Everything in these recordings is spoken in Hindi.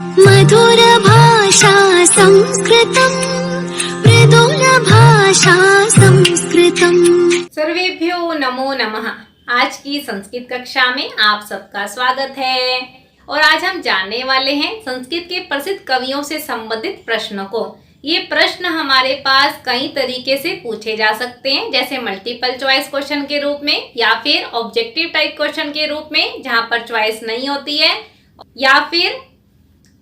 मधुर भाषा संस्कृतम्, मृदुल भाषा संस्कृतम्। सर्वेभ्यो नमो नमः। आज की संस्कृत कक्षा में आप सबका स्वागत है और आज हम जानने वाले हैं संस्कृत के प्रसिद्ध कवियों से संबंधित प्रश्नों को। ये प्रश्न हमारे पास कई तरीके से पूछे जा सकते हैं, जैसे मल्टीपल चॉइस क्वेश्चन के रूप में या फिर ऑब्जेक्टिव टाइप क्वेश्चन के रूप में जहां पर चॉइस नहीं होती है, या फिर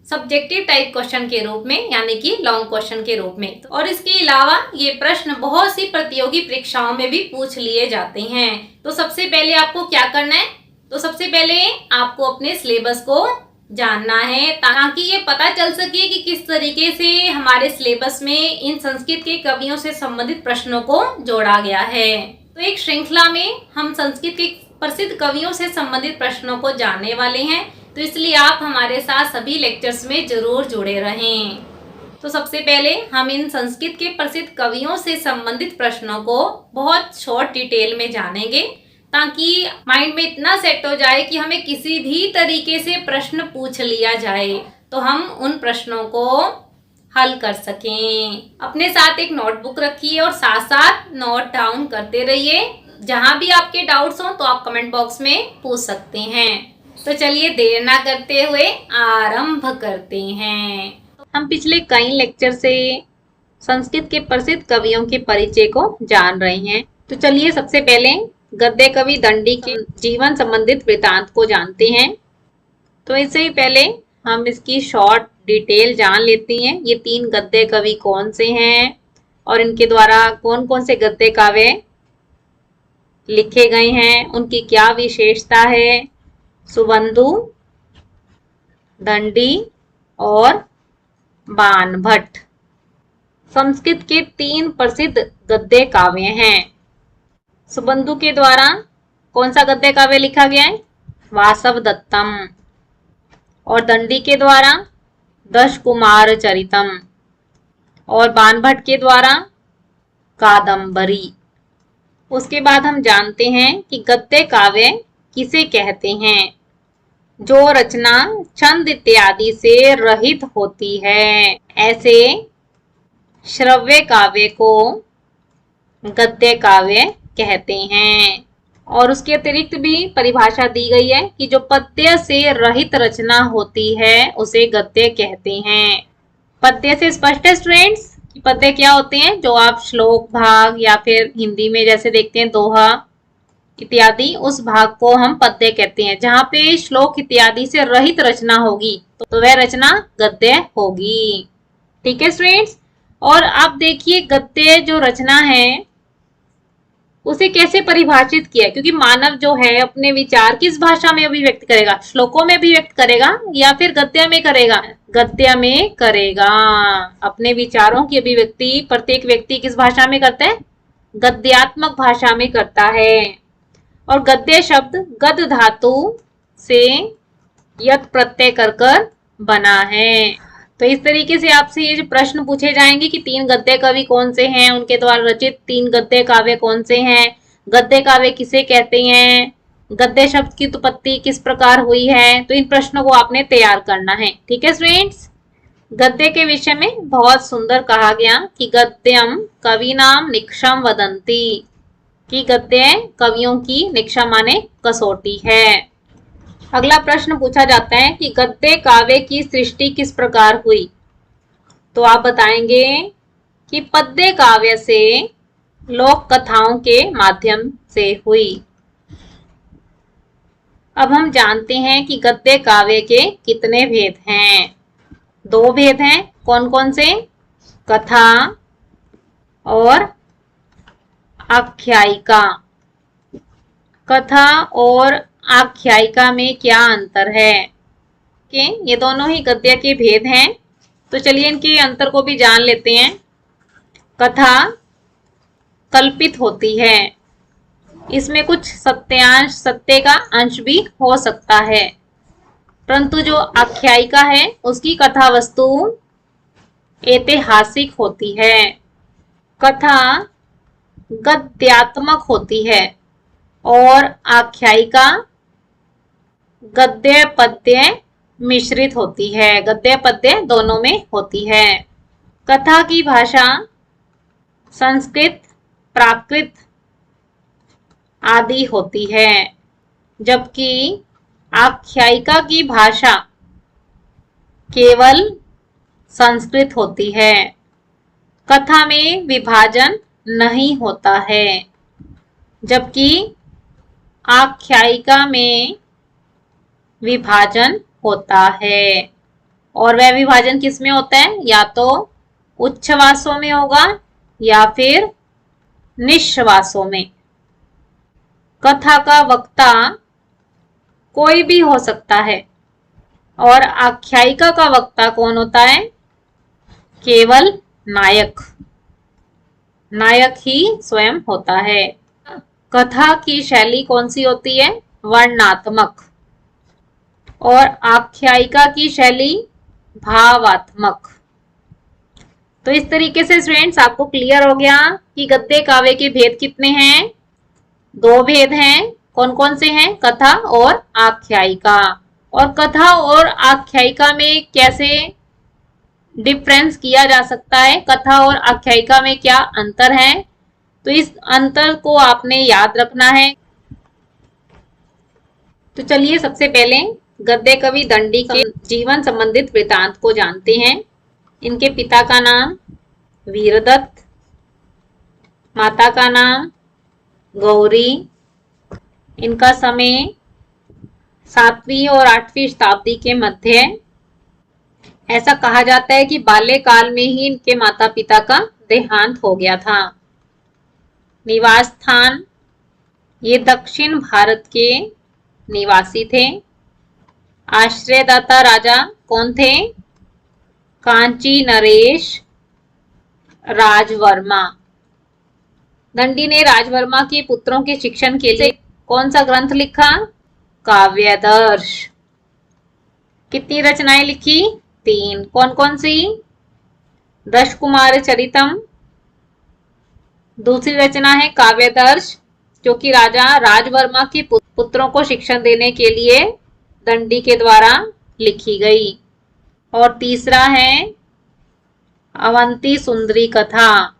सब्जेक्टिव टाइप क्वेश्चन के रूप में यानी कि लॉन्ग क्वेश्चन के रूप में। और इसके अलावा ये प्रश्न बहुत सी प्रतियोगी परीक्षाओं में भी पूछ लिए जाते हैं। तो सबसे पहले आपको क्या करना है, तो सबसे पहले आपको अपने सिलेबस को जानना है ताकि ये पता चल सके कि किस तरीके से हमारे सिलेबस में इन संस्कृत के कवियों से संबंधित प्रश्नों को जोड़ा गया है। तो एक श्रृंखला में हम संस्कृत के प्रसिद्ध कवियों से संबंधित प्रश्नों को जानने वाले हैं, तो इसलिए आप हमारे साथ सभी लेक्चर्स में जरूर जुड़े रहें। तो सबसे पहले हम इन संस्कृत के प्रसिद्ध कवियों से संबंधित प्रश्नों को बहुत शॉर्ट डिटेल में जानेंगे ताकि माइंड में इतना सेट हो जाए कि हमें किसी भी तरीके से प्रश्न पूछ लिया जाए तो हम उन प्रश्नों को हल कर सकें। अपने साथ एक नोटबुक रखिए और साथ साथ नोट डाउन करते रहिए। जहां भी आपके डाउट्स हो तो आप कमेंट बॉक्स में पूछ सकते हैं। तो चलिए देर ना करते हुए आरंभ करते हैं। हम पिछले कई लेक्चर से संस्कृत के प्रसिद्ध कवियों के परिचय को जान रहे हैं। तो चलिए सबसे पहले गद्य कवि दंडी के जीवन संबंधित वृतांत को जानते हैं। तो इससे ही पहले हम इसकी शॉर्ट डिटेल जान लेते हैं। ये 3 गद्य कवि कौन से हैं और इनके द्वारा कौन कौन से गद्य काव्य लिखे गए हैं, उनकी क्या विशेषता है। सुबंधु, दंडी और बाणभट्ट संस्कृत के 3 प्रसिद्ध गद्य काव्य हैं। सुबंधु के द्वारा कौन सा गद्य काव्य लिखा गया है, वासवदत्तम, और दंडी के द्वारा दशकुमार चरितम, और बाणभट्ट के द्वारा कादम्बरी। उसके बाद हम जानते हैं कि गद्य काव्य किसे कहते हैं, जो रचना छंद इत्यादि से रहित होती है। ऐसे श्रव्य काव्य को गद्य काव्य कहते हैं। और उसके अतिरिक्त भी परिभाषा दी गई है कि जो पद्य से रहित रचना होती है उसे गद्य कहते हैं। पद्य से स्पष्ट है स्टूडेंट्स कि पद्य क्या होते हैं, जो आप श्लोक भाग या फिर हिंदी में जैसे देखते हैं दोहा इत्यादि, उस भाग को हम पद्य कहते हैं। जहां पे श्लोक इत्यादि से रहित रचना होगी तो वह रचना गद्य होगी। ठीक है स्टूडेंट्स। और आप देखिए गद्य जो रचना है उसे कैसे परिभाषित किया, क्योंकि मानव जो है अपने विचार किस भाषा में अभिव्यक्त करेगा, श्लोकों में अभिव्यक्त करेगा या फिर गद्य में करेगा, गद्य में करेगा। अपने विचारों की अभिव्यक्ति प्रत्येक व्यक्ति किस भाषा में करता है, गद्यात्मक भाषा में करता है। और गद्य शब्द गद धातु से यत प्रत्यय कर बना है। तो इस तरीके से आपसे ये जो प्रश्न पूछे जाएंगे कि 3 गद्य कवि कौन से हैं, उनके द्वारा रचित 3 गद्य काव्य कौन से हैं, गद्य काव्य किसे कहते हैं, गद्य शब्द की उत्पत्ति किस प्रकार हुई है, तो इन प्रश्नों को आपने तैयार करना है। ठीक है स्टूडेंट्स। गद्य के विषय में बहुत सुंदर कहा गया कि गद्यम कविनाम निक्षम वदंती, कि गद्य कवियों की निक्षा माने कसौटी है। अगला प्रश्न पूछा जाता है कि गद्य काव्य की सृष्टि किस प्रकार हुई, तो आप बताएंगे कि पद्य काव्य से लोक कथाओं के माध्यम से हुई। अब हम जानते हैं कि गद्य काव्य के कितने भेद हैं। 2 भेद हैं। कौन कौन से, कथा और आख्यायिका। कथा और आख्यायिका में क्या अंतर है, कि ये दोनों ही गद्य के भेद हैं। तो चलिए इनके अंतर को भी जान लेते हैं। कथा कल्पित होती है, इसमें कुछ सत्यांश सत्य का अंश भी हो सकता है, परंतु जो आख्यायिका है उसकी कथा वस्तु ऐतिहासिक होती है। कथा गद्यात्मक होती है और आख्यायिका गद्य पद्य मिश्रित होती है, गद्य पद्य दोनों में होती है। कथा की भाषा संस्कृत, प्राकृत आदि होती है, जबकि आख्यायिका की भाषा केवल संस्कृत होती है। कथा में विभाजन नहीं होता है, जबकि आख्यायिका में विभाजन होता है। और वह विभाजन किस में होता है? या तो उच्छ्वासों में होगा या फिर निश्वासों में। कथा का वक्ता कोई भी हो सकता है और आख्यायिका का वक्ता कौन होता है? केवल नायक। नायक ही स्वयं होता है। कथा की शैली कौन सी होती है? वर्णनात्मक। और आख्यायिका की शैली भावात्मक। तो इस तरीके से स्टूडेंट्स आपको क्लियर हो गया कि गद्य काव्य के भेद कितने हैं? 2 भेद हैं। कौन कौन से हैं? कथा और आख्यायिका। और कथा और आख्यायिका में कैसे डिफरेंस किया जा सकता है, कथा और आख्यायिका में क्या अंतर है, तो इस अंतर को आपने याद रखना है। तो चलिए सबसे पहले गद्य कवि दंडी के जीवन संबंधित वृतांत को जानते हैं। इनके पिता का नाम वीरदत्त, माता का नाम गौरी। इनका समय 7वीं और 8वीं शताब्दी के मध्य है। ऐसा कहा जाता है कि बाल्यकाल में ही इनके माता पिता का देहांत हो गया था। निवास स्थान, ये दक्षिण भारत के निवासी थे। आश्रयदाता राजा कौन थे? कांची नरेश राजवर्मा। दंडी ने राजवर्मा के पुत्रों के शिक्षण के लिए कौन सा ग्रंथ लिखा? काव्यदर्श। कितनी रचनाएं लिखी? 3। कौन कौन सी? दशकुमार चरितम, दूसरी रचना है काव्यदर्श, जो कि राजा राजवर्मा के पुत्रों को शिक्षण देने के लिए दंडी के द्वारा लिखी गई। और तीसरा है अवंती सुंदरी कथा।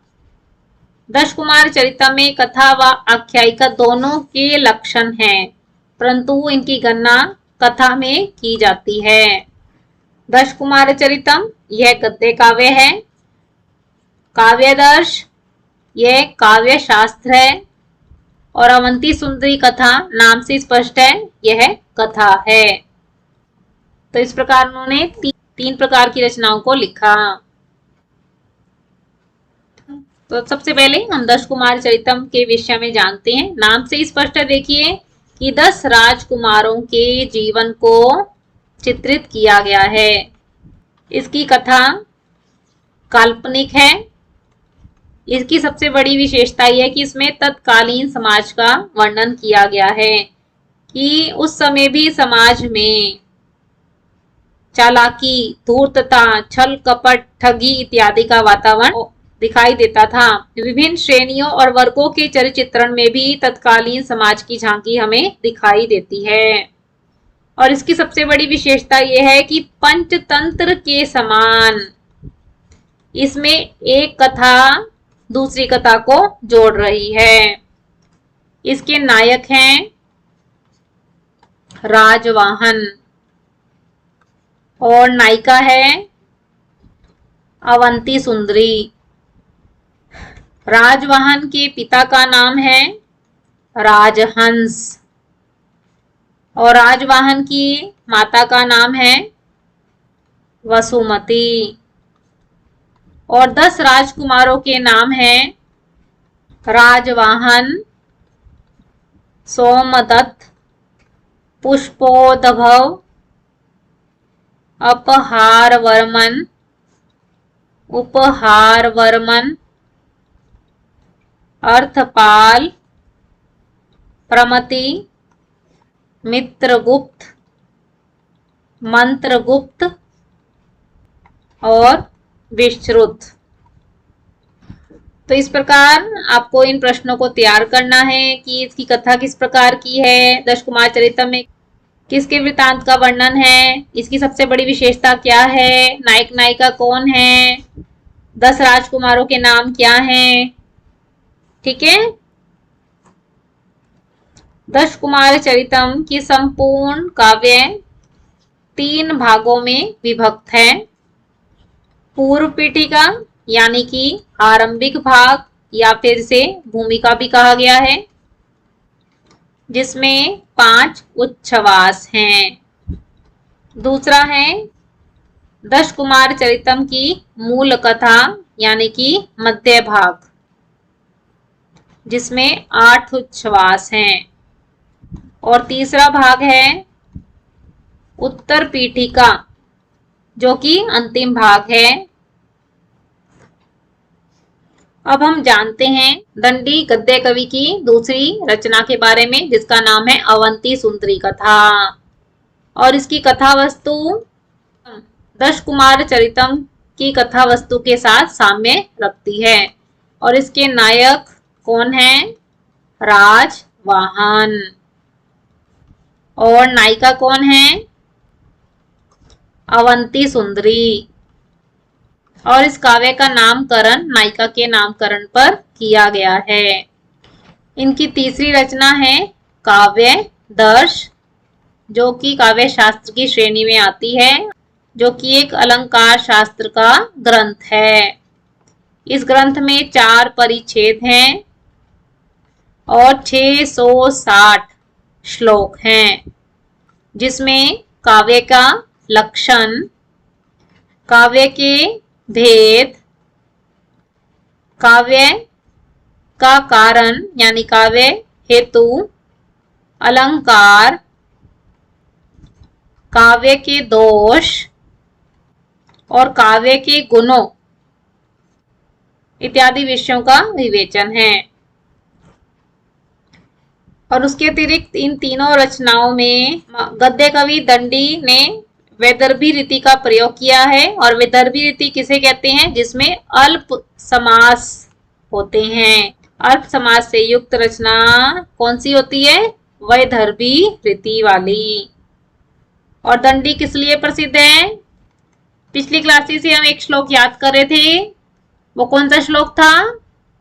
दशकुमार चरितम में कथा व आख्यायिका दोनों के लक्षण हैं, परंतु इनकी गणना कथा में की जाती है। दशकुमार चरितम यह गद्य काव्य है। काव्यदर्श यह काव्य शास्त्र है। और अवंती सुंदरी कथा नाम से स्पष्ट है, यह कथा है। तो इस प्रकार उन्होंने 3 प्रकार की रचनाओं को लिखा। तो सबसे पहले हम दशकुमार चरितम के विषय में जानते हैं। नाम से स्पष्ट है, देखिए कि 10 राजकुमारों के जीवन को चित्रित किया गया है। इसकी कथा काल्पनिक है। इसकी सबसे बड़ी विशेषता यह है कि इसमें तत्कालीन समाज का वर्णन किया गया है कि उस समय भी समाज में चालाकी, धूर्तता, छल कपट, ठगी इत्यादि का वातावरण दिखाई देता था। विभिन्न श्रेणियों और वर्गों के चरित्र चित्रण में भी तत्कालीन समाज की झांकी हमें दिखाई देती है। और इसकी सबसे बड़ी विशेषता यह है कि पंचतंत्र के समान इसमें एक कथा दूसरी कथा को जोड़ रही है। इसके नायक हैं राजवाहन और नायिका है अवंती सुंदरी। राजवाहन के पिता का नाम है राजहंस और राजवाहन की माता का नाम है वसुमती। और 10 राजकुमारों के नाम हैं राजवाहन, सोमदत्त, पुष्पोद्भव, अपहारवर्मन, उपहारवर्मन, अर्थपाल, प्रमति, मित्रगुप्त, मंत्रगुप्त और विश्रुत। तो इस प्रकार आपको इन प्रश्नों को तैयार करना है कि इसकी कथा किस प्रकार की है। दशकुमार चरितम में किसके वृतांत का वर्णन है, इसकी सबसे बड़ी विशेषता क्या है, नायक नायिका कौन है, 10 राजकुमारों के नाम क्या हैं। ठीक है। दशकुमार चरितम की संपूर्ण काव्य 3 भागों में विभक्त है। पूर्व पीठिका यानी कि आरंभिक भाग या फिर इसे भूमिका भी कहा गया है, जिसमें 5 उच्छ्वास हैं। दूसरा है दशकुमार चरितम की मूल कथा यानी कि मध्य भाग, जिसमें 8 उच्छ्वास हैं। और तीसरा भाग है उत्तर पीठिका, जो कि अंतिम भाग है। अब हम जानते हैं दंडी गद्य कवि की दूसरी रचना के बारे में, जिसका नाम है अवंती सुंदरी कथा। और इसकी कथा वस्तु दशकुमार चरितम की कथा वस्तु के साथ साम्य रखती है। और इसके नायक कौन है, राजवाहन। और नायिका कौन है, अवंती सुंदरी। और इस काव्य का नामकरण नायिका के नामकरण पर किया गया है। इनकी तीसरी रचना है काव्य दर्श, जो कि काव्य शास्त्र की श्रेणी में आती है, जो कि एक अलंकार शास्त्र का ग्रंथ है। इस ग्रंथ में 4 परिच्छेद हैं और 660 श्लोक हैं, जिसमें काव्य का लक्षण, काव्य के भेद, काव्य का कारण यानी काव्य हेतु, अलंकार, काव्य के दोष और काव्य के गुणों इत्यादि विषयों का विवेचन है। और उसके अतिरिक्त इन तीनों रचनाओं में गद्य कवि दंडी ने वैदर्भी रीति का प्रयोग किया है। और वैदर्भी रीति किसे कहते हैं, जिसमें अल्प समास होते हैं। अल्प समास से युक्त रचना कौन सी होती है, वैदर्भी रीति वाली। और दंडी किस लिए प्रसिद्ध है, पिछली क्लासेस से हम एक श्लोक याद कर रहे थे, वो कौन सा श्लोक था,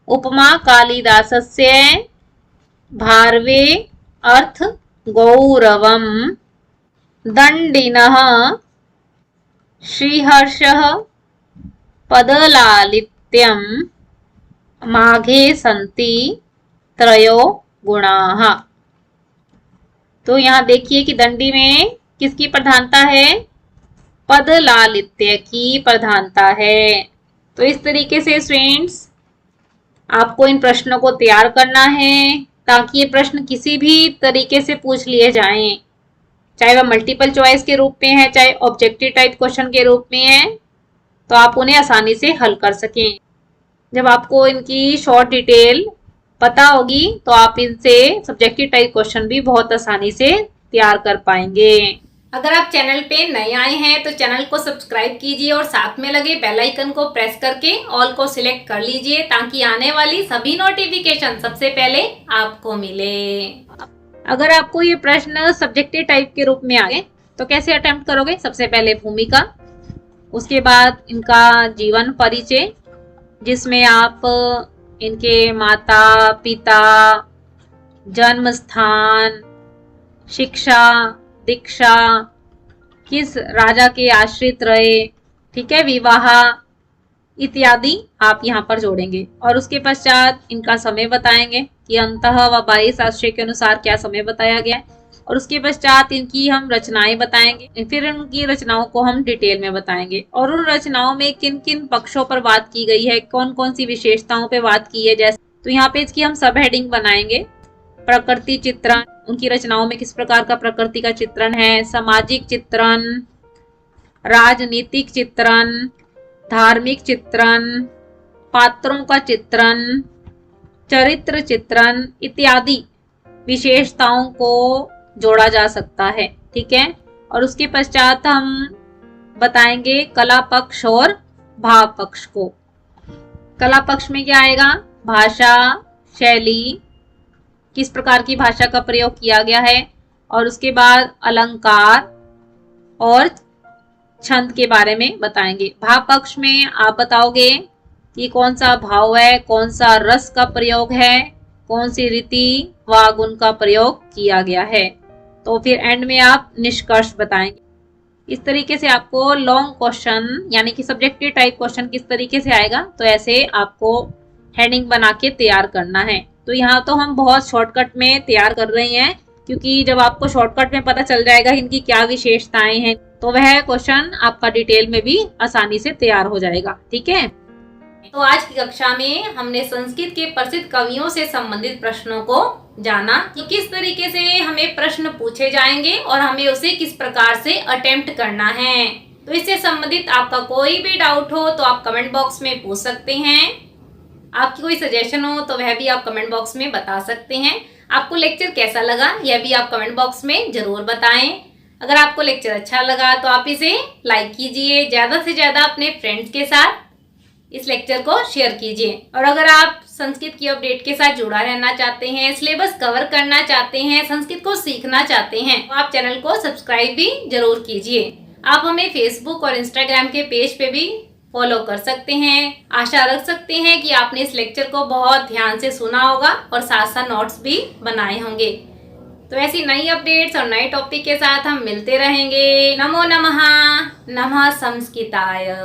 उपमा कालिदासस्य भारवे अर्थ गौरवम दंडिनः श्रीहर्षः पदलालित्यम माघे सन्ति त्रयो गुणाः। तो यहाँ देखिए कि दंडी में किसकी प्रधानता है, पद लालित्य की प्रधानता है। तो इस तरीके से स्टूडेंट्स आपको इन प्रश्नों को तैयार करना है, ताकि ये प्रश्न किसी भी तरीके से पूछ लिए जाएं, चाहे वह मल्टीपल चॉइस के रूप में है, चाहे ऑब्जेक्टिव टाइप क्वेश्चन के रूप में है, तो आप उन्हें आसानी से हल कर सकें। जब आपको इनकी शॉर्ट डिटेल पता होगी तो आप इनसे सब्जेक्टिव टाइप क्वेश्चन भी बहुत आसानी से तैयार कर पाएंगे। अगर आप चैनल पे नए आए हैं तो चैनल को सब्सक्राइब कीजिए और साथ में लगे बेल आइकन को प्रेस करके ऑल को सिलेक्ट कर लीजिए, ताकि आने वाली सभी नोटिफिकेशन सबसे पहले आपको मिले। अगर आपको ये प्रश्न सब्जेक्टिव टाइप के रूप में आ गए तो कैसे अटेम्प्ट करोगे, सबसे पहले भूमिका, उसके बाद इनका जीवन परिचय, जिसमें आप इनके माता पिता, जन्म स्थान, शिक्षा, दीक्षा, किस राजा के आश्रित रहे, ठीक है, विवाह इत्यादि आप यहाँ पर जोड़ेंगे। और उसके पश्चात इनका समय बताएंगे कि अंतः व बाह्य शास्त्रीय के अनुसार क्या समय बताया गया है। और उसके पश्चात इनकी हम रचनाएं बताएंगे, फिर उनकी रचनाओं को हम डिटेल में बताएंगे और उन रचनाओं में किन किन पक्षों पर बात की गई है, कौन कौन सी विशेषताओं पे बात की है। जैसे तो यहाँ पे इसकी हम सब हेडिंग बनाएंगे, प्रकृति चित्रण, उनकी रचनाओं में किस प्रकार का प्रकृति का चित्रण है, सामाजिक चित्रण, राजनीतिक चित्रण, धार्मिक चित्रण, पात्रों का चित्रण, चरित्र चित्रण इत्यादि विशेषताओं को जोड़ा जा सकता है, ठीक है। और उसके पश्चात हम बताएंगे कला पक्ष और भाव पक्ष को। कला पक्ष में क्या आएगा, भाषा शैली, किस प्रकार की भाषा का प्रयोग किया गया है, और उसके बाद अलंकार और छंद के बारे में बताएंगे। भाव पक्ष में आप बताओगे कि कौन सा भाव है, कौन सा रस का प्रयोग है, कौन सी रीति व गुण का प्रयोग किया गया है। तो फिर एंड में आप निष्कर्ष बताएंगे। इस तरीके से आपको लॉन्ग क्वेश्चन यानी कि सब्जेक्टिव टाइप क्वेश्चन किस तरीके से आएगा, तो ऐसे आपको हेडिंग बना के तैयार करना है। तो यहाँ तो हम बहुत शॉर्टकट में तैयार कर रहे हैं, क्योंकि जब आपको शॉर्टकट में पता चल जाएगा इनकी क्या विशेषताएं हैं, तो वह क्वेश्चन आपका डिटेल में भी आसानी से तैयार हो जाएगा। ठीक है, तो आज की कक्षा में हमने संस्कृत के प्रसिद्ध कवियों से संबंधित प्रश्नों को जाना कि किस तरीके से हमें प्रश्न पूछे जाएंगे और हमें उसे किस प्रकार से अटेम्प्ट करना है। तो इससे संबंधित आपका कोई भी डाउट हो तो आप कमेंट बॉक्स में पूछ सकते हैं। आपकी कोई सजेशन हो तो वह भी आप कमेंट बॉक्स में बता सकते हैं। आपको लेक्चर कैसा लगा यह भी आप कमेंट बॉक्स में जरूर बताएं। अगर आपको लेक्चर अच्छा लगा तो आप इसे लाइक कीजिए, ज्यादा से ज्यादा अपने फ्रेंड्स के साथ इस लेक्चर को शेयर कीजिए। और अगर आप संस्कृत की अपडेट के साथ जुड़ा रहना चाहते हैं, सिलेबस कवर करना चाहते हैं, संस्कृत को सीखना चाहते हैं, तो आप चैनल को सब्सक्राइब भी जरूर कीजिए। आप हमें फेसबुक और इंस्टाग्राम के पेज पे भी फॉलो कर सकते हैं। आशा रख सकते हैं कि आपने इस लेक्चर को बहुत ध्यान से सुना होगा और साथ साथ नोट्स भी बनाए होंगे। तो ऐसी नई अपडेट्स और नए टॉपिक के साथ हम मिलते रहेंगे। नमो नमः। नमः संस्कृताय।